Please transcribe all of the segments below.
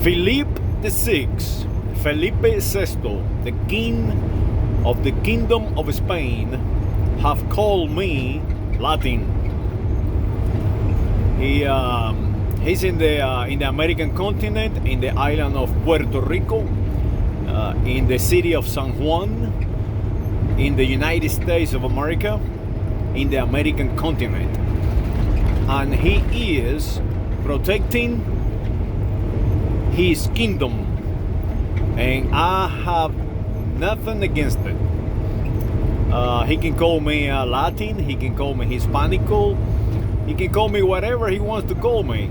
Felipe the Sixth, Felipe Sexto, the king of the Kingdom of Spain, have called me Latin. He's in the American continent, in the island of Puerto Rico, in the city of San Juan, in the United States of America, in the American continent, and he is protecting his kingdom, and I have nothing against it. He can call me Latin, he can call me Hispanico, he can call me whatever he wants to call me,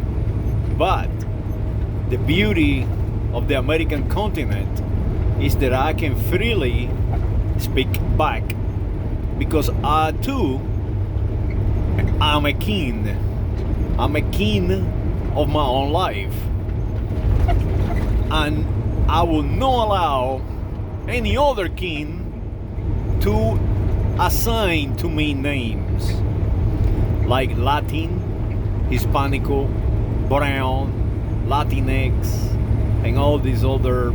but the beauty of the American continent is that I can freely speak back, because I too am a king. I'm a king of my own life, and I will not allow any other king to assign to me names like Latin, Hispanico, Brown, Latinx, and all these other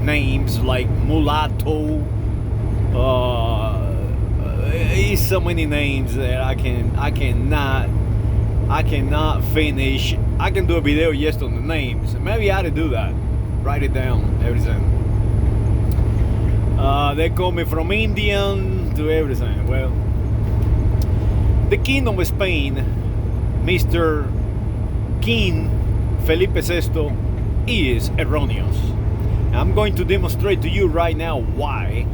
names like mulatto. So many names that I cannot finish. I can do a video just on the names. Maybe I ought to do that. Write it down, everything. They call me from Indian to everything. Well, the Kingdom of Spain, Mr. King Felipe Sexto, is erroneous. I'm going to demonstrate to you right now why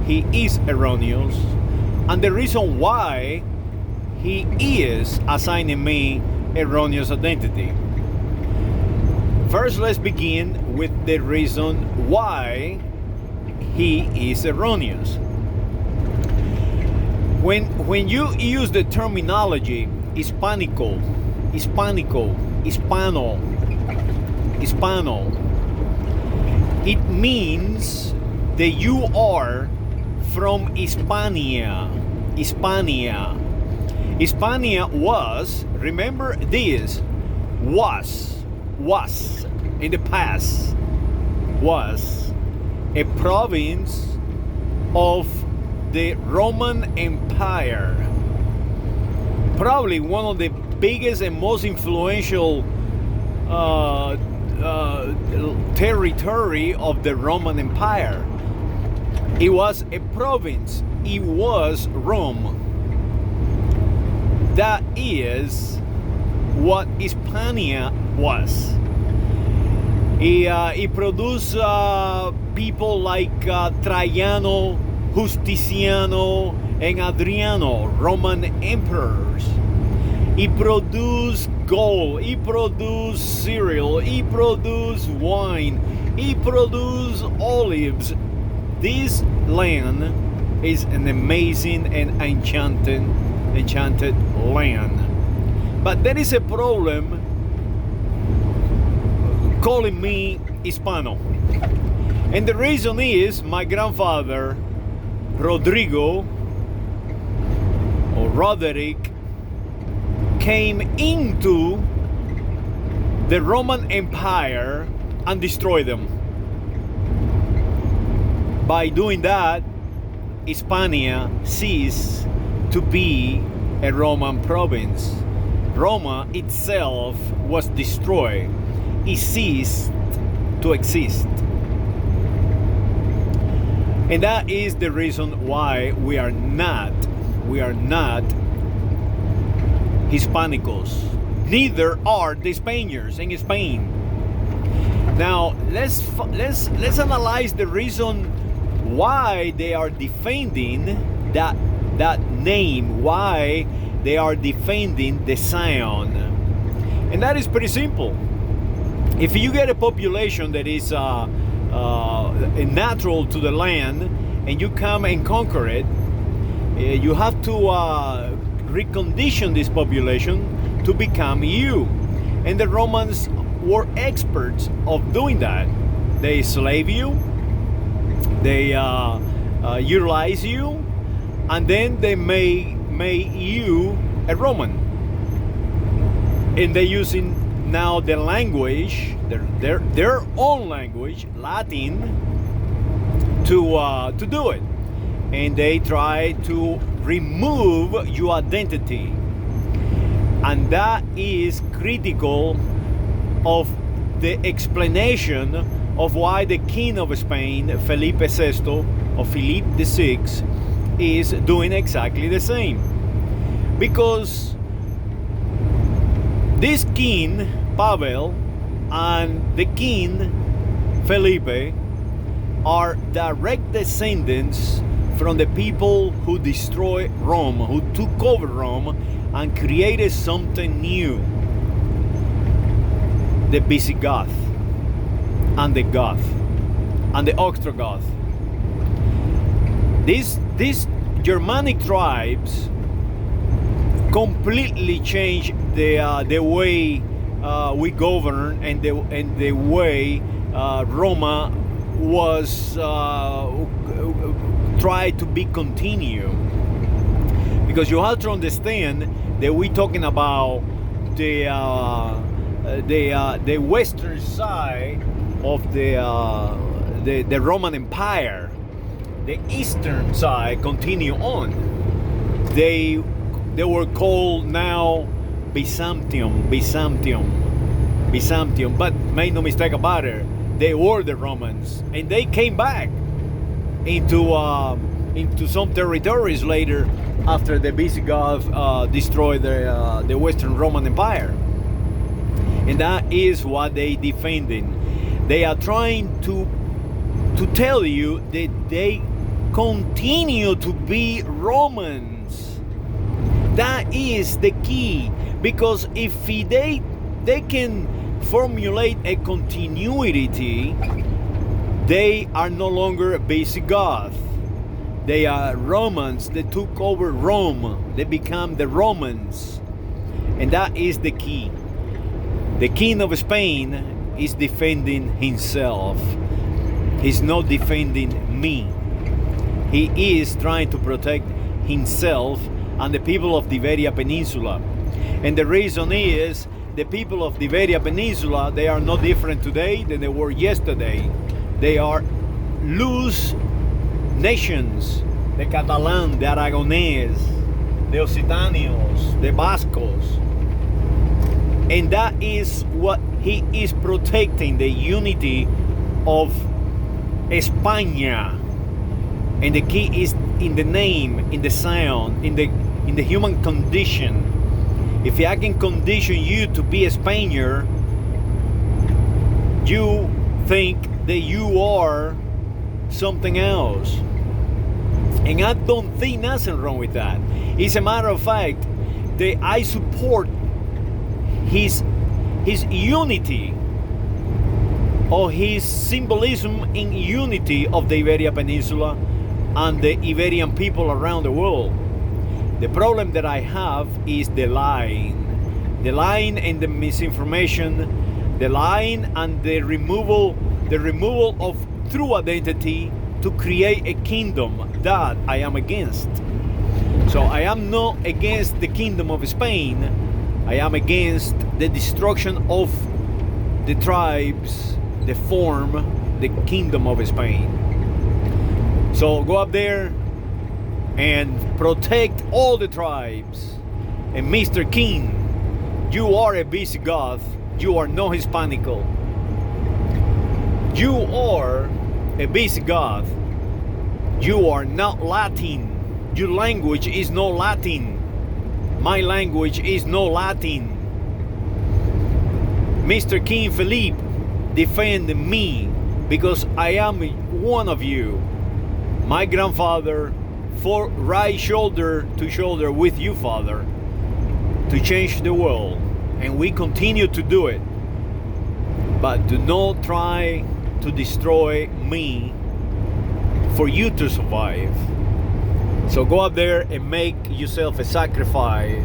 he is erroneous, and the reason why he is assigning me erroneous identity. First, let's begin with the reason why he is erroneous. When you use the terminology Hispano, it means that you are from Hispania. Hispania was, remember this, was in the past, was a province of the Roman Empire. Probably one of the biggest and most influential territory of the Roman Empire. It was a province. It was Rome. That is what Hispania was. It produced people like Traiano, Justiniano, and Adriano, Roman emperors. It produced gold, it produced cereal, it produced wine, it produced olives. This land is an amazing and enchanted land. But there is a problem calling me Hispano. And the reason is my grandfather, Rodrigo, or Roderick, came into the Roman Empire and destroyed them. By doing that, Hispania ceased to be a Roman province. Roma itself was destroyed. It ceased to exist. And that is the reason why we are not Hispanicos. Neither are the Spaniards in Spain. Now let's analyze the reason why they are defending that name, why they are defending the sound. And that is pretty simple. If you get a population that is natural to the land and you come and conquer it, you have to recondition this population to become you. And the Romans were experts of doing that. They slave you, they utilize you, and then they made you a Roman. And they're using now the language, their own language, Latin, to do it, and they try to remove your identity, and that is critical of the explanation of why the King of Spain, Felipe VI, or Philippe VI, is doing exactly the same. Because this king, Pavel, and the king, Felipe, are direct descendants from the people who destroyed Rome, who took over Rome and created something new. The Visigoth, and the Goth, and the Ostrogoth. These Germanic tribes completely changed the way we govern, and the way Roma was tried to be continued. Because you have to understand that we're talking about the western side of the Roman Empire. The eastern side continue on. They were called now Byzantium, but make no mistake about it, they were the Romans, and they came back into some territories later after the Visigoths destroyed the Western Roman Empire, and that is what they defending. They are trying to tell you that they continue to be Romans. That is the key, because if they can formulate a continuity, they are no longer Visigoth. They are Romans. They took over Rome. They become the Romans, and that is the key. The King of Spain is defending himself. He's not defending me. He is trying to protect himself and the people of the Iberia Peninsula. And the reason is, the people of the Iberia Peninsula, they are no different today than they were yesterday. They are loose nations. The Catalan, the Aragonese, the Occitanos, the Bascos. And that is what he is protecting, the unity of España. And the key is in the name, in the sound, in the human condition. If I can condition you to be a Spaniard, you think that you are something else. And I don't think nothing wrong with that. It's a matter of fact that I support his unity, or his symbolism in unity of the Iberia Peninsula and the Iberian people around the world. The problem that I have is the lying and the misinformation, the lying and the removal of true identity to create a kingdom that I am against. So I am not against the kingdom of Spain. I am against the destruction of the tribes that form the kingdom of Spain. So go up there and protect all the tribes. And Mr. King, you are a Visigoth. You are no Hispanical. You are a Visigoth. You are not Latin. Your language is no Latin. My language is no Latin. Mr. King Felipe, defend me, because I am one of you. My grandfather fought right shoulder to shoulder with you, Father, to change the world, and we continue to do it. But do not try to destroy me for you to survive. So go up there and make yourself a sacrifice.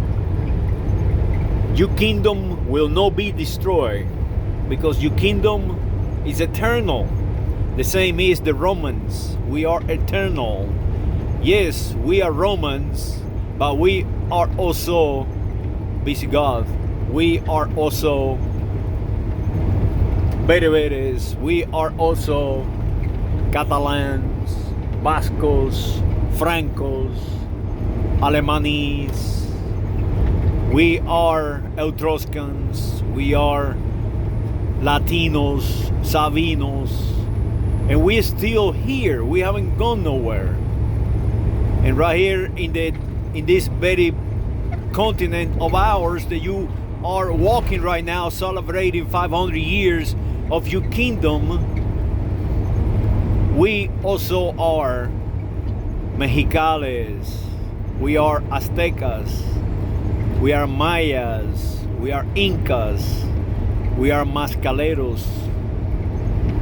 Your kingdom will not be destroyed, because your kingdom is eternal. The same is the Romans. We are eternal. Yes, we are Romans, but we are also Visigoth. We are also Bereberes, we are also Catalans, Vascos, Francos, Alemanis, we are Etruscans, we are Latinos, Sabinos, and we're still here. We haven't gone nowhere. And right here in this very continent of ours that you are walking right now, celebrating 500 years of your kingdom, we also are Mexicales, we are Aztecas, we are Mayas, we are Incas, we are Mascaleros,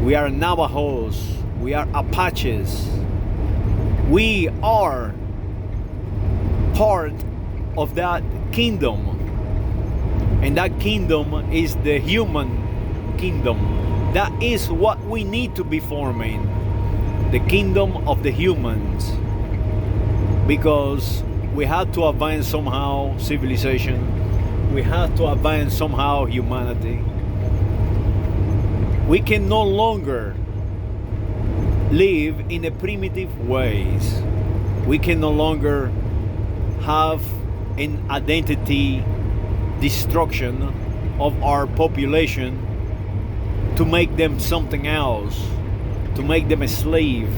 we are Navajos, we are Apaches. We are part of that kingdom. And that kingdom is the human kingdom. That is what we need to be forming. The kingdom of the humans. Because we have to advance somehow civilization. We have to advance somehow humanity. We can no longer live in the primitive ways. We can no longer have an identity destruction of our population to make them something else, to make them a slave.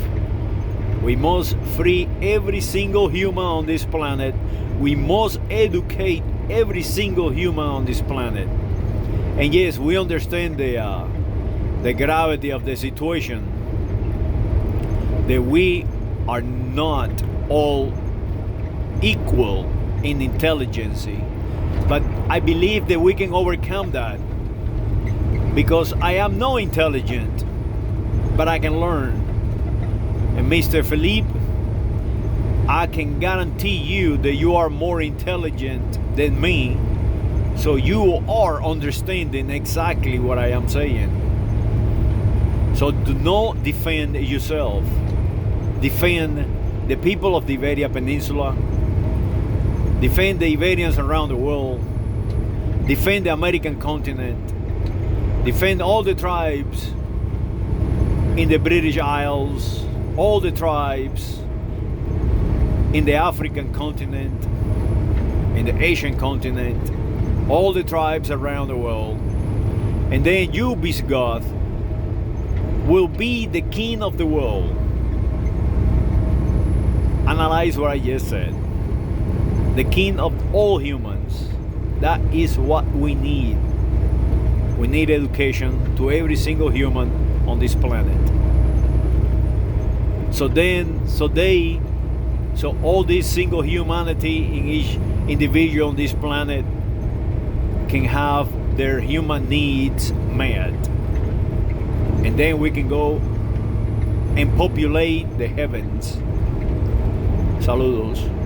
We must free every single human on this planet. We must educate every single human on this planet. And yes, we understand the gravity of the situation, that we are not all equal in intelligence. But I believe that we can overcome that, because I am not intelligent, but I can learn. And Mr. Felipe, I can guarantee you that you are more intelligent than me, so you are understanding exactly what I am saying. So do not defend yourself. Defend the people of the Iberia Peninsula. Defend the Iberians around the world. Defend the American continent. Defend all the tribes in the British Isles, all the tribes in the African continent, in the Asian continent, all the tribes around the world. And then you, Visigoth, will be the king of the world. Analyze what I just said. The king of all humans. That is what we need. We need education to every single human on this planet. So all this single humanity in each individual on this planet can have their human needs met. And then we can go and populate the heavens. Saludos.